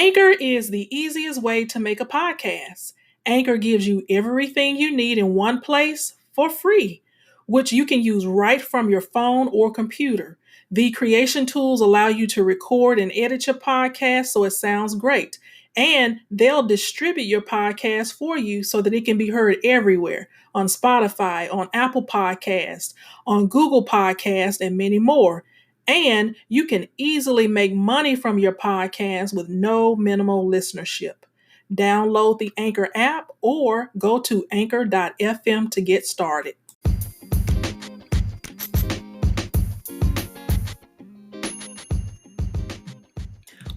Anchor is the easiest way to make a podcast. Anchor gives you everything you need in one place for free, which you can use right from your phone or computer. The creation tools allow you to record and edit your podcast so it sounds great. And they'll distribute your podcast for you so that it can be heard everywhere on Spotify, on Apple Podcasts, on Google Podcasts, and many more. And you can easily make money from your podcast with no minimal listenership. Download the Anchor app or go to anchor.fm to get started.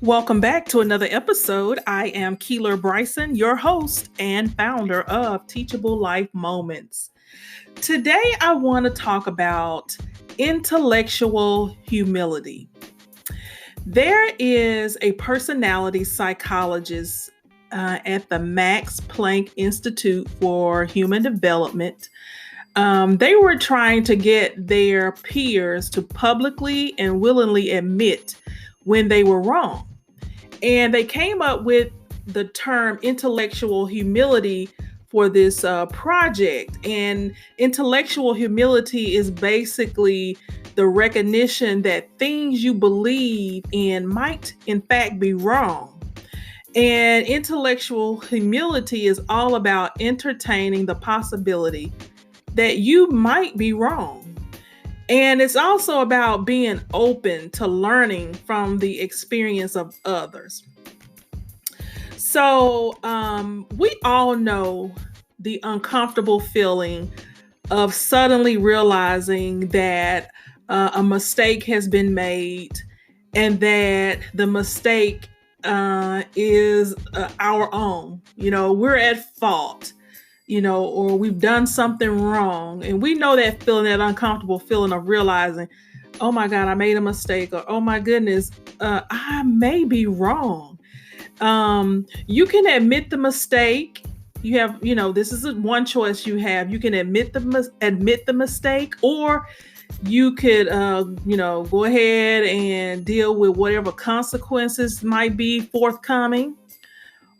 Welcome back to another episode. I am Keeler Bryson, your host and founder of Teachable Life Moments. Today, I want to talk about intellectual humility. There is a personality psychologist at the Max Planck Institute for Human Development. They were trying to get their peers to publicly and willingly admit when they were wrong. And they came up with the term intellectual humility for this project. And intellectual humility is basically the recognition that things you believe in might in fact be wrong. And intellectual humility is all about entertaining the possibility that you might be wrong. And it's also about being open to learning from the experience of others. So we all know the uncomfortable feeling of suddenly realizing that a mistake has been made and that the mistake is our own. We're at fault, or we've done something wrong. And we know that feeling, that uncomfortable feeling of realizing, oh my God, I made a mistake, or oh my goodness, I may be wrong. You can admit the mistake. You have, this is one choice you have. You can admit the mistake, or you could, go ahead and deal with whatever consequences might be forthcoming,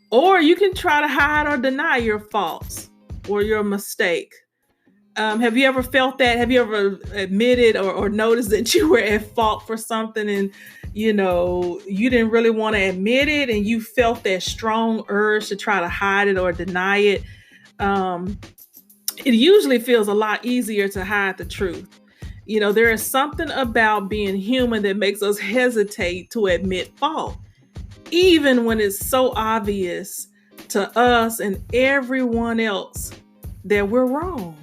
or you can try to hide or deny your faults or your mistake. Have you ever felt that? Have you ever admitted or noticed that you were at fault for something and, you didn't really want to admit it and you felt that strong urge to try to hide it or deny it? It usually feels a lot easier to hide the truth. There is something about being human that makes us hesitate to admit fault, even when it's so obvious to us and everyone else that we're wrong.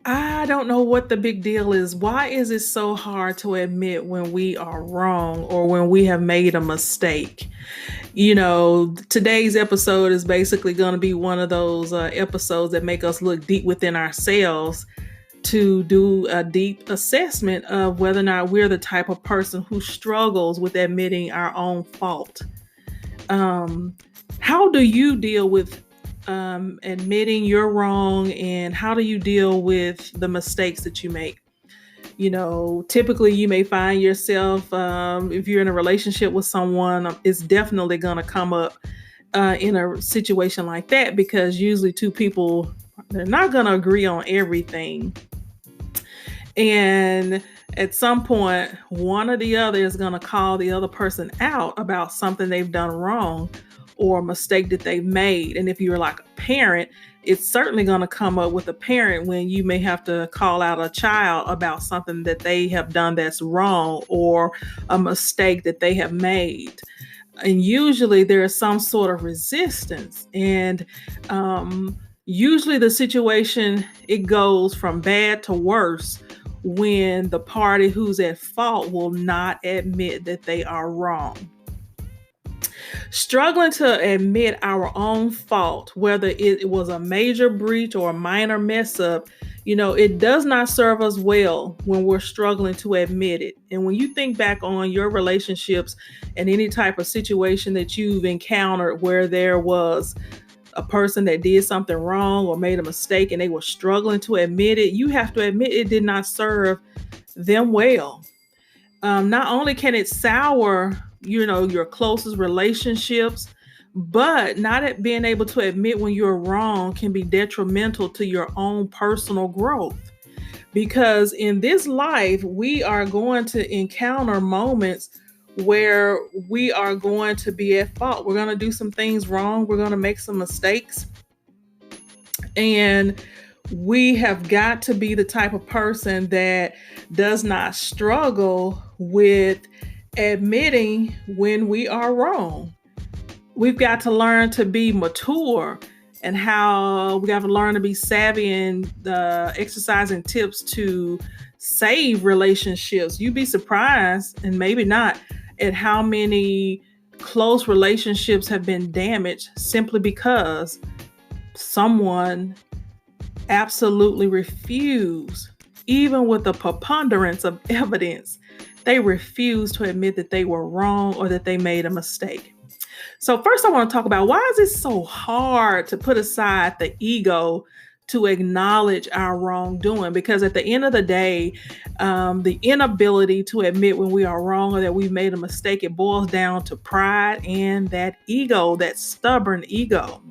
I don't know what the big deal is. Why is it so hard to admit when we are wrong or when we have made a mistake? Today's episode is basically going to be one of those episodes that make us look deep within ourselves to do a deep assessment of whether or not we're the type of person who struggles with admitting our own fault. How do you deal with admitting you're wrong, and how do you deal with the mistakes that you make? Typically you may find yourself, if you're in a relationship with someone, it's definitely going to come up in a situation like that, because usually two people, they're not going to agree on everything. And at some point, one or the other is going to call the other person out about something they've done wrong or a mistake that they've made. And if you're like a parent, it's certainly going to come up with a parent when you may have to call out a child about something that they have done that's wrong or a mistake that they have made. And usually there is some sort of resistance. And usually the situation, it goes from bad to worse when the party who's at fault will not admit that they are wrong. Struggling to admit our own fault, whether it was a major breach or a minor mess up, it does not serve us well when we're struggling to admit it. And when you think back on your relationships and any type of situation that you've encountered where there was a person that did something wrong or made a mistake and they were struggling to admit it, you have to admit it did not serve them well. Not only can it sour your closest relationships. But not being able to admit when you're wrong can be detrimental to your own personal growth. Because in this life, we are going to encounter moments where we are going to be at fault. We're going to do some things wrong. We're going to make some mistakes. And we have got to be the type of person that does not struggle with admitting when we are wrong. We've got to learn to be mature, and how we got to learn to be savvy and exercising tips to save relationships. You'd be surprised, and maybe not, at how many close relationships have been damaged simply because someone absolutely refused, even with a preponderance of evidence, they refused to admit that they were wrong or that they made a mistake. So first I want to talk about, why is it so hard to put aside the ego to acknowledge our wrongdoing? Because at the end of the day, the inability to admit when we are wrong or that we've made a mistake, it boils down to pride and that ego, that stubborn ego.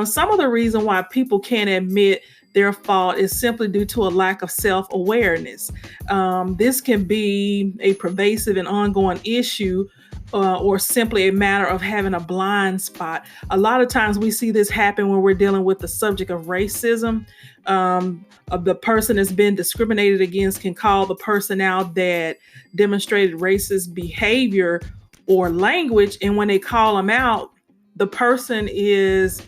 Some of the reason why people can't admit their fault is simply due to a lack of self-awareness. This can be a pervasive and ongoing issue, or simply a matter of having a blind spot. A lot of times we see this happen when we're dealing with the subject of racism. Of the person that's been discriminated against can call the person out that demonstrated racist behavior or language, and when they call them out, the person is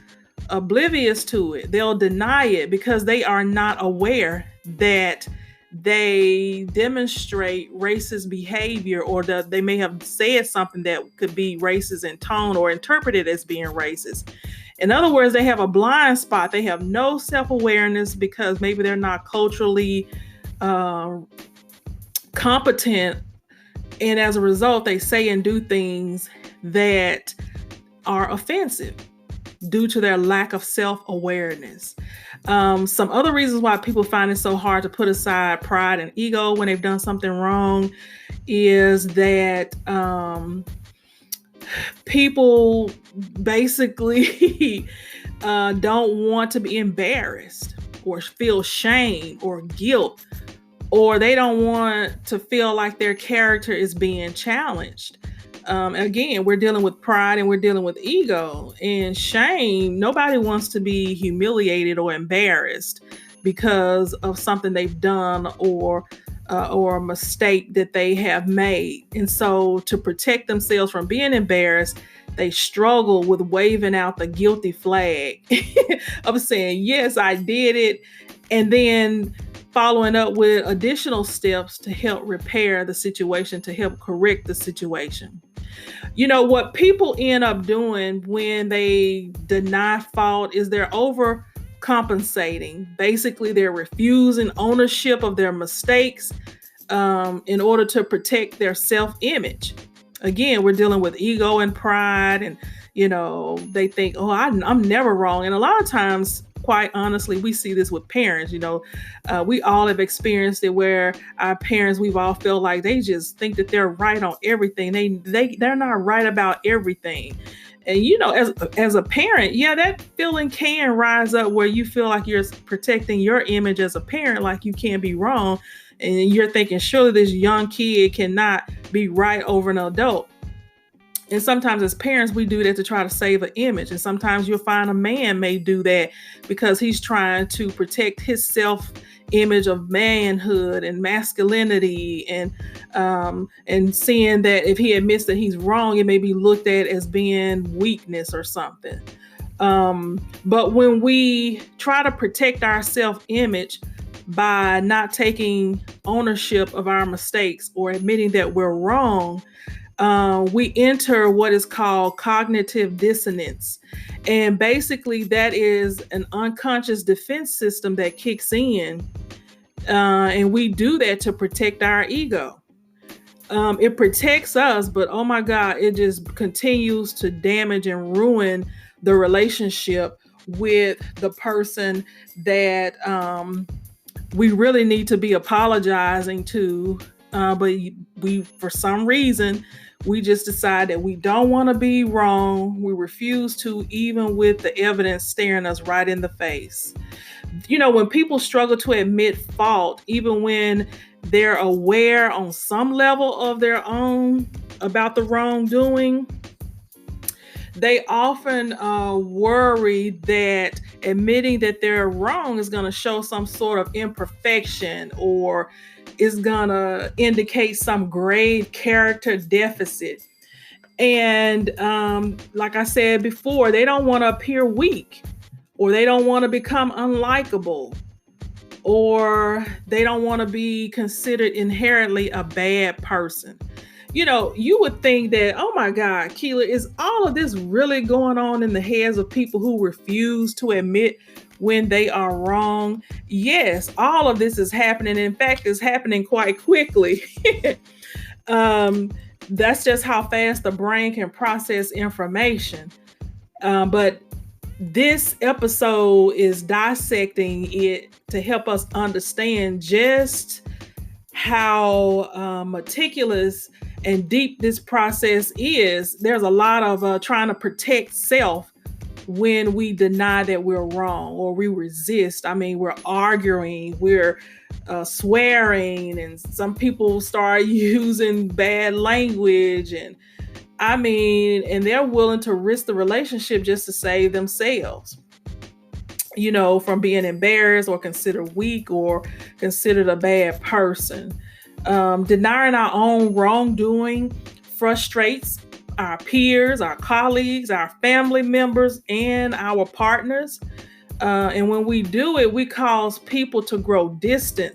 oblivious to it. They'll deny it because they are not aware that they demonstrate racist behavior, or that they may have said something that could be racist in tone or interpreted as being racist. In other words, they have a blind spot. They have no self-awareness because maybe they're not culturally competent. And as a result, they say and do things that are offensive due to their lack of self-awareness. Some other reasons why people find it so hard to put aside pride and ego when they've done something wrong is that people basically don't want to be embarrassed or feel shame or guilt, or they don't want to feel like their character is being challenged. Again, we're dealing with pride and we're dealing with ego and shame. Nobody wants to be humiliated or embarrassed because of something they've done or a mistake that they have made. And so to protect themselves from being embarrassed, they struggle with waving out the guilty flag of saying, yes, I did it. And then following up with additional steps to help repair the situation, to help correct the situation. What people end up doing when they deny fault is they're overcompensating. Basically, they're refusing ownership of their mistakes in order to protect their self-image. Again, we're dealing with ego and pride, and they think, oh, I'm never wrong. And a lot of times, quite honestly, we see this with parents. We all have experienced it where our parents, we've all felt like they just think that they're right on everything. They're not right about everything. And as a parent, that feeling can rise up where you feel like you're protecting your image as a parent, like you can't be wrong. And you're thinking, surely this young kid cannot be right over an adult. And sometimes as parents, we do that to try to save an image. And sometimes you'll find a man may do that because he's trying to protect his self-image of manhood and masculinity, and seeing that if he admits that he's wrong, it may be looked at as being weakness or something. But when we try to protect our self-image by not taking ownership of our mistakes or admitting that we're wrong, we enter what is called cognitive dissonance. And basically that is an unconscious defense system that kicks in. And we do that to protect our ego. It protects us, but oh my God, it just continues to damage and ruin the relationship with the person that we really need to be apologizing to. But we, for some reason, We just decide that we don't want to be wrong. We refuse to, even with the evidence staring us right in the face. When people struggle to admit fault, even when they're aware on some level of their own about the wrongdoing, they often worry that admitting that they're wrong is going to show some sort of imperfection or is going to indicate some grave character deficit. And like I said before, they don't want to appear weak, or they don't want to become unlikable, or they don't want to be considered inherently a bad person. You would think that, oh my God, Keela, is all of this really going on in the heads of people who refuse to admit when they are wrong? Yes, all of this is happening. In fact, it's happening quite quickly. That's just how fast the brain can process information. But this episode is dissecting it to help us understand just how meticulous and deep this process is. There's a lot of trying to protect self when we deny that we're wrong or we resist. I mean, we're arguing, we're swearing, and some people start using bad language, and they're willing to risk the relationship just to save themselves, from being embarrassed or considered weak or considered a bad person. Denying our own wrongdoing frustrates our peers, our colleagues, our family members, and our partners. And when we do it, we cause people to grow distant,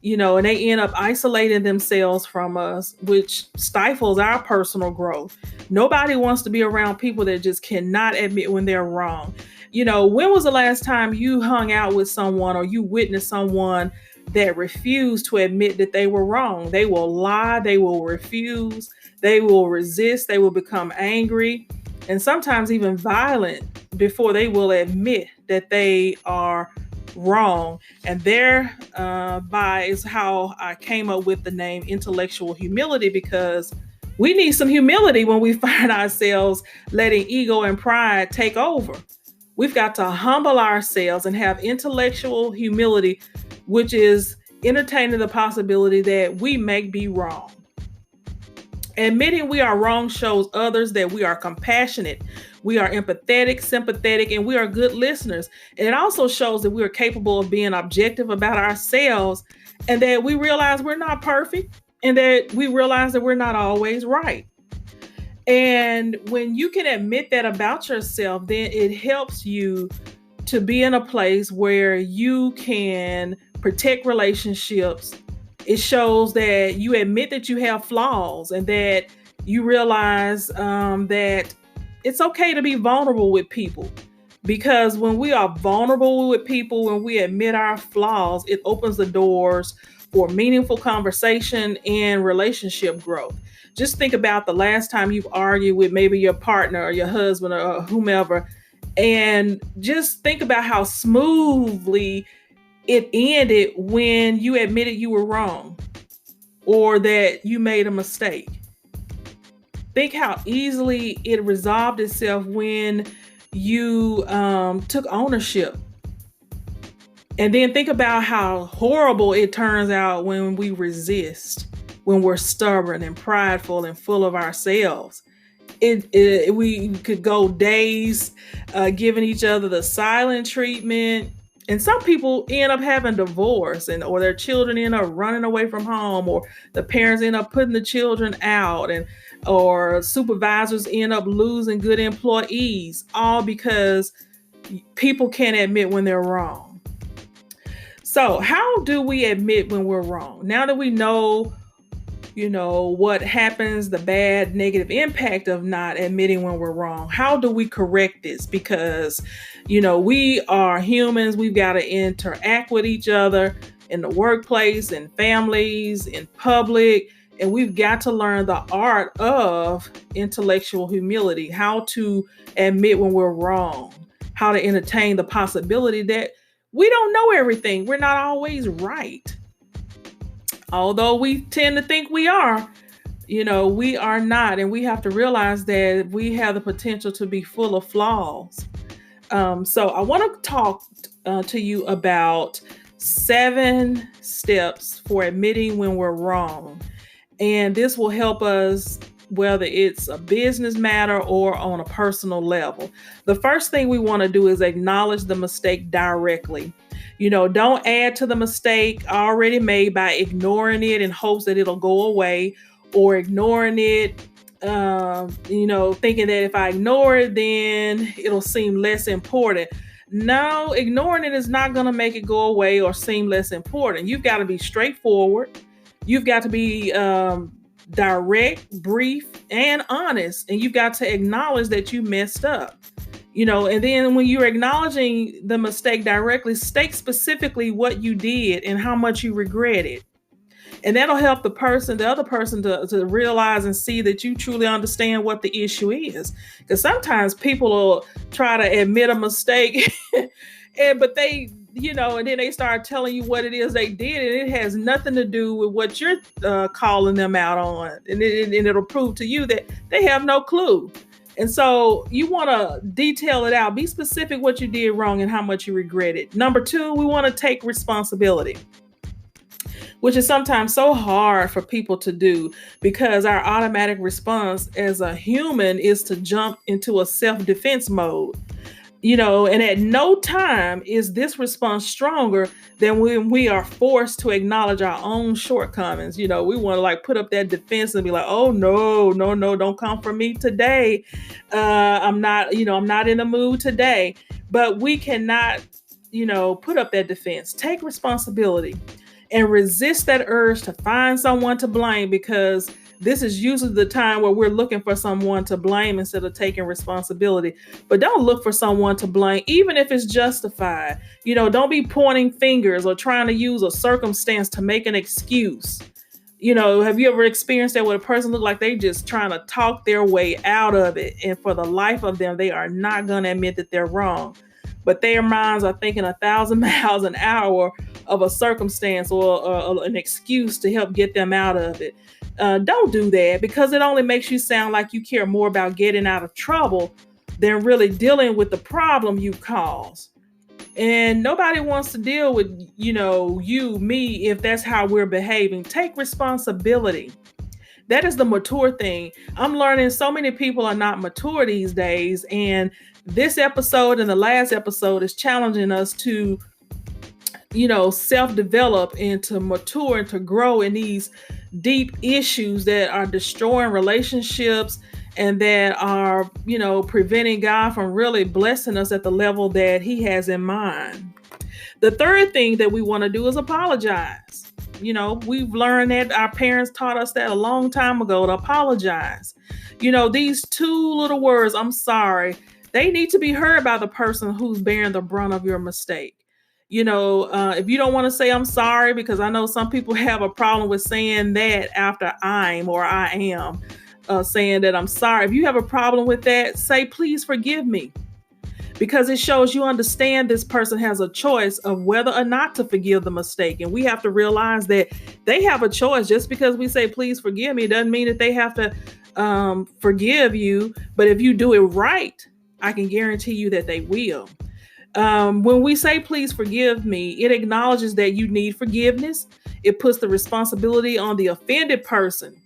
and they end up isolating themselves from us, which stifles our personal growth. Nobody wants to be around people that just cannot admit when they're wrong. When was the last time you hung out with someone or you witnessed someone that refused to admit that they were wrong? They will lie, they will refuse, they will resist, they will become angry, and sometimes even violent before they will admit that they are wrong. And thereby is how I came up with the name intellectual humility, because we need some humility when we find ourselves letting ego and pride take over. We've got to humble ourselves and have intellectual humility, which is entertaining the possibility that we may be wrong. Admitting we are wrong shows others that we are compassionate, we are empathetic, sympathetic, and we are good listeners. And it also shows that we are capable of being objective about ourselves, and that we realize we're not perfect, and that we realize that we're not always right. And when you can admit that about yourself, then it helps you to be in a place where you can protect relationships. It shows that you admit that you have flaws, and that you realize that it's okay to be vulnerable with people. Because when we are vulnerable with people, when we admit our flaws, it opens the doors for meaningful conversation and relationship growth. Just think about the last time you've argued with maybe your partner or your husband or whomever, and just think about how smoothly it ended when you admitted you were wrong or that you made a mistake. Think how easily it resolved itself when you took ownership. And then think about how horrible it turns out when we resist, when we're stubborn and prideful and full of ourselves. We could go days giving each other the silent treatment. And some people end up having divorce, or their children end up running away from home, or the parents end up putting the children out, or supervisors end up losing good employees, all because people can't admit when they're wrong. So how do we admit when we're wrong? Now that we know what happens, the bad negative impact of not admitting when we're wrong, how do we correct this? Because, we are humans. We've got to interact with each other in the workplace, in families, in public, and we've got to learn the art of intellectual humility, how to admit when we're wrong, how to entertain the possibility that we don't know everything. We're not always right. Although we tend to think we are, We are not, and we have to realize that we have the potential to be full of flaws. So I want to talk to you about 7 steps for admitting when we're wrong. And this will help us whether it's a business matter or on a personal level. The first thing we want to do is acknowledge the mistake directly. Don't add to the mistake already made by ignoring it in hopes that it'll go away, or ignoring it, thinking that if I ignore it, then it'll seem less important. No, ignoring it is not going to make it go away or seem less important. You've got to be straightforward. You've got to be direct, brief, and honest. And you've got to acknowledge that you messed up. And then when you're acknowledging the mistake directly, state specifically what you did and how much you regret it. And that'll help the other person to realize and see that you truly understand what the issue is. Because sometimes people will try to admit a mistake, but they, and then they start telling you what it is they did, and it has nothing to do with what you're calling them out on. And it'll prove to you that they have no clue. And so you want to detail it out. Be specific what you did wrong and how much you regret it. Number 2, we want to take responsibility, which is sometimes so hard for people to do because our automatic response as a human is to jump into a self-defense mode. And at no time is this response stronger than when we are forced to acknowledge our own shortcomings. We want to put up that defense and be like, oh, no, don't come for me today. I'm not in the mood today. But we cannot, put up that defense. Take responsibility and resist that urge to find someone to blame, because this is usually the time where we're looking for someone to blame instead of taking responsibility. But don't look for someone to blame, even if it's justified. Don't be pointing fingers or trying to use a circumstance to make an excuse. Have you ever experienced that where a person look like they just trying to talk their way out of it, and for the life of them, they are not going to admit that they're wrong, but their minds are thinking 1,000 miles an hour of a circumstance or an excuse to help get them out of it. Don't do that, because it only makes you sound like you care more about getting out of trouble than really dealing with the problem you caused. And nobody wants to deal with, me, if that's how we're behaving. Take responsibility. That is the mature thing. I'm learning so many people are not mature these days. And this episode and the last episode is challenging us to, self-develop and to mature and to grow in these deep issues that are destroying relationships and that are, preventing God from really blessing us at the level that He has in mind. The third thing that we want to do is apologize. We've learned that our parents taught us that a long time ago, to apologize. These 2 little words, I'm sorry, they need to be heard by the person who's bearing the brunt of your mistake. If you don't want to say I'm sorry, because I know some people have a problem with saying that after I'm or I am, saying that I'm sorry. If you have a problem with that, say, please forgive me, because it shows you understand this person has a choice of whether or not to forgive the mistake. And we have to realize that they have a choice. Just because we say, please forgive me, doesn't mean that they have to forgive you. But if you do it right, I can guarantee you that they will. When we say, please forgive me, it acknowledges that you need forgiveness. It puts the responsibility on the offended person,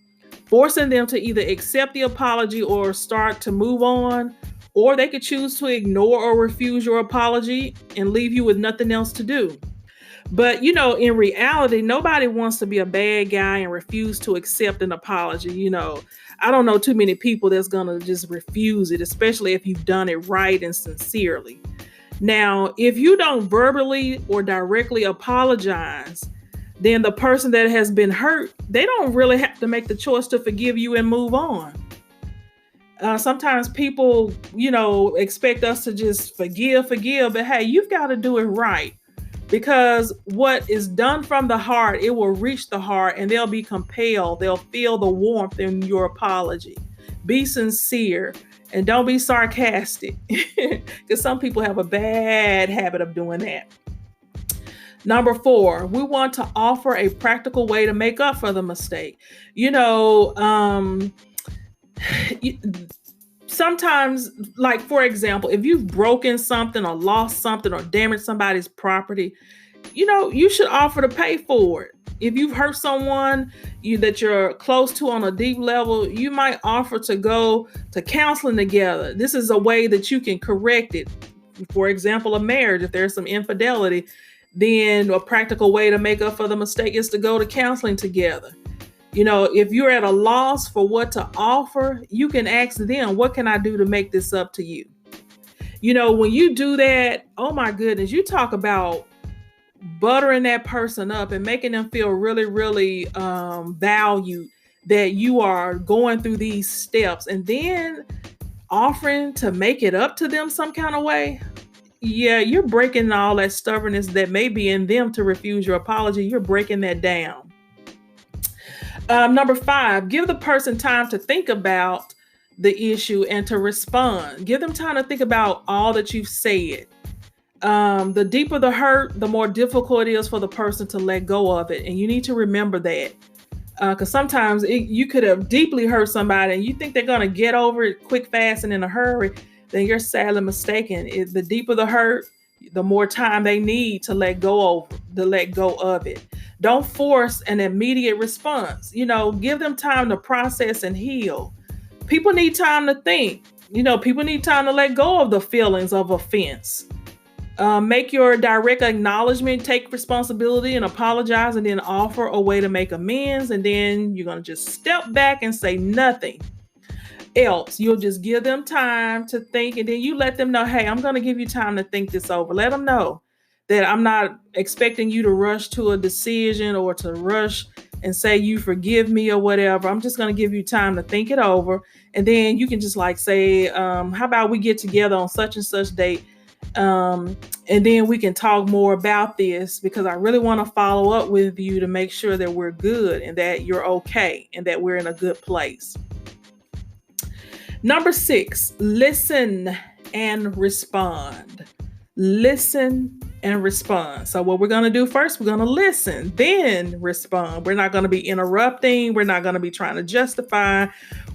forcing them to either accept the apology or start to move on, or they could choose to ignore or refuse your apology and leave you with nothing else to do. But, in reality, nobody wants to be a bad guy and refuse to accept an apology. I don't know too many people that's going to just refuse it, especially if you've done it right and sincerely. Now, if you don't verbally or directly apologize, then the person that has been hurt, they don't really have to make the choice to forgive you and move on. Sometimes people, expect us to just forgive, but hey, you've got to do it right, because what is done from the heart, it will reach the heart, and they'll be compelled. They'll feel the warmth in your apology. Be sincere. And don't be sarcastic, because some people have a bad habit of doing that. Number 4, we want to offer a practical way to make up for the mistake. You know, sometimes, like for example, if you've broken something or lost something or damaged somebody's property, you should offer to pay for it. If you've hurt someone that you're close to on a deep level, you might offer to go to counseling together. This is a way that you can correct it. For example, a marriage, if there's some infidelity, then a practical way to make up for the mistake is to go to counseling together. If you're at a loss for what to offer, you can ask them, what can I do to make this up to you? When you do that, oh my goodness, you talk about buttering that person up and making them feel really, really valued, that you are going through these steps and then offering to make it up to them some kind of way. Yeah, you're breaking all that stubbornness that may be in them to refuse your apology. You're breaking that down. Number 5, give the person time to think about the issue and to respond. Give them time to think about all that you've said. The deeper the hurt, the more difficult it is for the person to let go of it. And you need to remember that. Because sometimes you could have deeply hurt somebody and you think they're going to get over it quick, fast, and in a hurry. Then you're sadly mistaken. The deeper the hurt, the more time they need to let go of it. Don't force an immediate response. Give them time to process and heal. People need time to think. People need time to let go of the feelings of offense. Make your direct acknowledgement, take responsibility and apologize, and then offer a way to make amends. And then you're going to just step back and say nothing else. You'll just give them time to think, and then you let them know, hey, I'm going to give you time to think this over. Let them know that I'm not expecting you to rush to a decision or to rush and say you forgive me or whatever. I'm just going to give you time to think it over. And then you can just say, how about we get together on such and such date? And then we can talk more about this, because I really want to follow up with you to make sure that we're good and that you're okay and that we're in a good place. Number 6, listen and respond. Listen and respond. So what we're going to do first, we're going to listen, then respond. We're not going to be interrupting. We're not going to be trying to justify.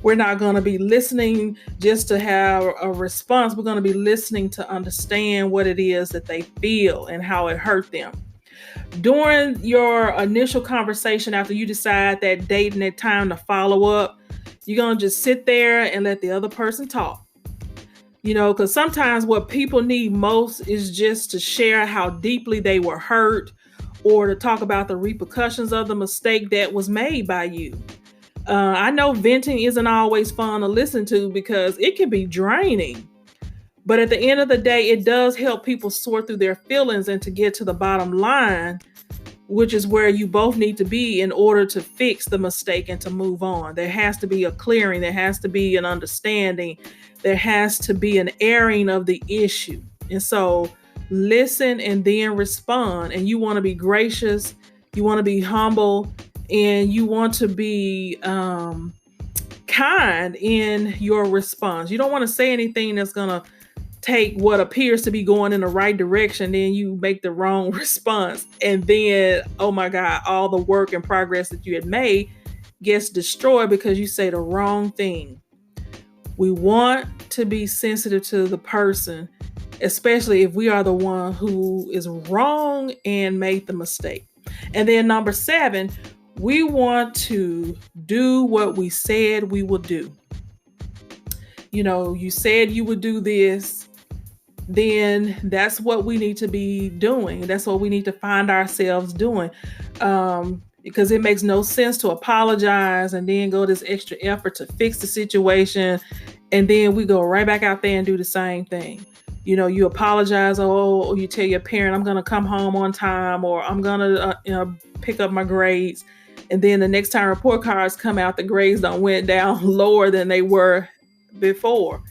We're not going to be listening just to have a response. We're going to be listening to understand what it is that they feel and how it hurt them. During your initial conversation, after you decide that date and that time to follow up, you're going to just sit there and let the other person talk. Because sometimes what people need most is just to share how deeply they were hurt, or to talk about the repercussions of the mistake that was made by you. I know venting isn't always fun to listen to because it can be draining. But at the end of the day, it does help people sort through their feelings and to get to the bottom line, which is where you both need to be in order to fix the mistake and to move on. There has to be a clearing. There has to be an understanding. There has to be an airing of the issue. And so listen and then respond. And you want to be gracious. You want to be humble. And you want to be kind in your response. You don't want to say anything that's going to take what appears to be going in the right direction, then you make the wrong response. And then, oh my God, all the work and progress that you had made gets destroyed because you say the wrong thing. We want to be sensitive to the person, especially if we are the one who is wrong and made the mistake. And then number 7, we want to do what we said we would do. You said you would do this, then that's what we need to be doing. That's what we need to find ourselves doing. Because it makes no sense to apologize and then go this extra effort to fix the situation. And then we go right back out there and do the same thing. You apologize, or you tell your parent, I'm going to come home on time, or I'm going to pick up my grades. And then the next time report cards come out, the grades don't went down lower than they were before.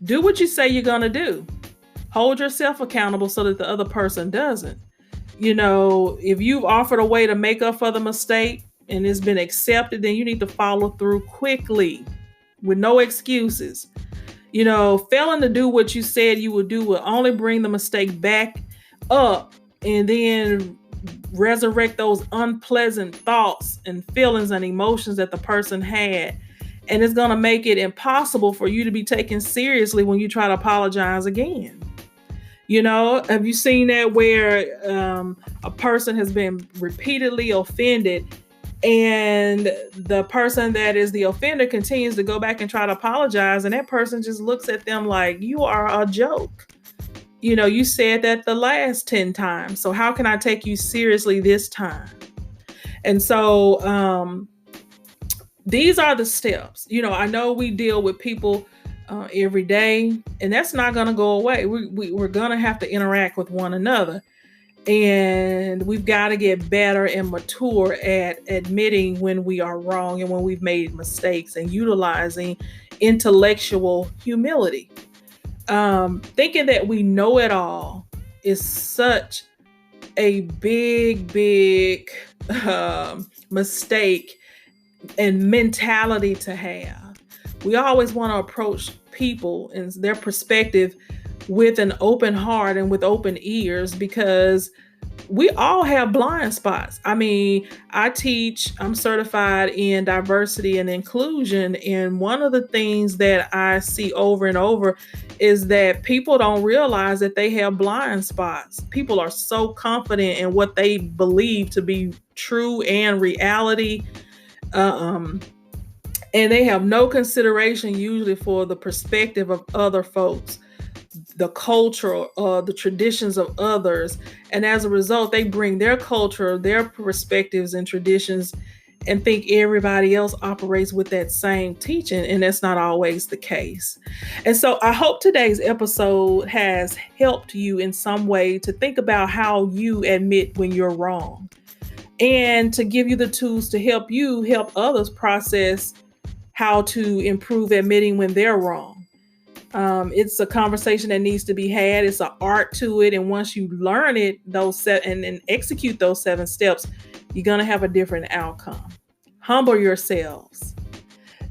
Do what you say you're going to do. Hold yourself accountable so that the other person doesn't. If you've offered a way to make up for the mistake and it's been accepted, then you need to follow through quickly with no excuses. Failing to do what you said you would do will only bring the mistake back up and then resurrect those unpleasant thoughts and feelings and emotions that the person had. And it's going to make it impossible for you to be taken seriously when you try to apologize again. Have you seen that where a person has been repeatedly offended, and the person that is the offender continues to go back and try to apologize, and that person just looks at them like, you are a joke. You said that the last 10 times, so how can I take you seriously this time? And so these are the steps. I know we deal with people every day, and that's not going to go away. We're going to have to interact with one another, and we've got to get better and mature at admitting when we are wrong and when we've made mistakes, and utilizing intellectual humility. Thinking that we know it all is such a big mistake and mentality to have. We always want to approach people and their perspective with an open heart and with open ears, because we all have blind spots. I'm certified in diversity and inclusion, and one of the things that I see over and over is that people don't realize that they have blind spots. People are so confident in what they believe to be true and reality, and they have no consideration usually for the perspective of other folks, the culture, the traditions of others. And as a result, they bring their culture, their perspectives and traditions, and think everybody else operates with that same teaching. And that's not always the case. And so I hope today's episode has helped you in some way to think about how you admit when you're wrong, and to give you the tools to help you help others process how to improve admitting when they're wrong. It's a conversation that needs to be had. It's an art to it. And once you learn it, and execute those 7 steps, you're going to have a different outcome. Humble yourselves.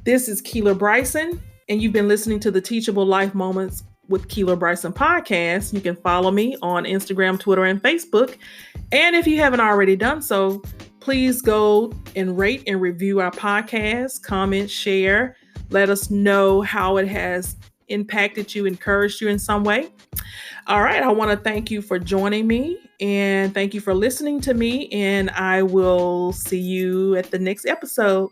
This is Keeler Bryson, and you've been listening to the Teachable Life Moments with Keeler Bryson podcast. You can follow me on Instagram, Twitter, and Facebook. And if you haven't already done so, please go and rate and review our podcast, comment, share. Let us know how it has impacted you, encouraged you in some way. All right. I want to thank you for joining me, and thank you for listening to me. And I will see you at the next episode.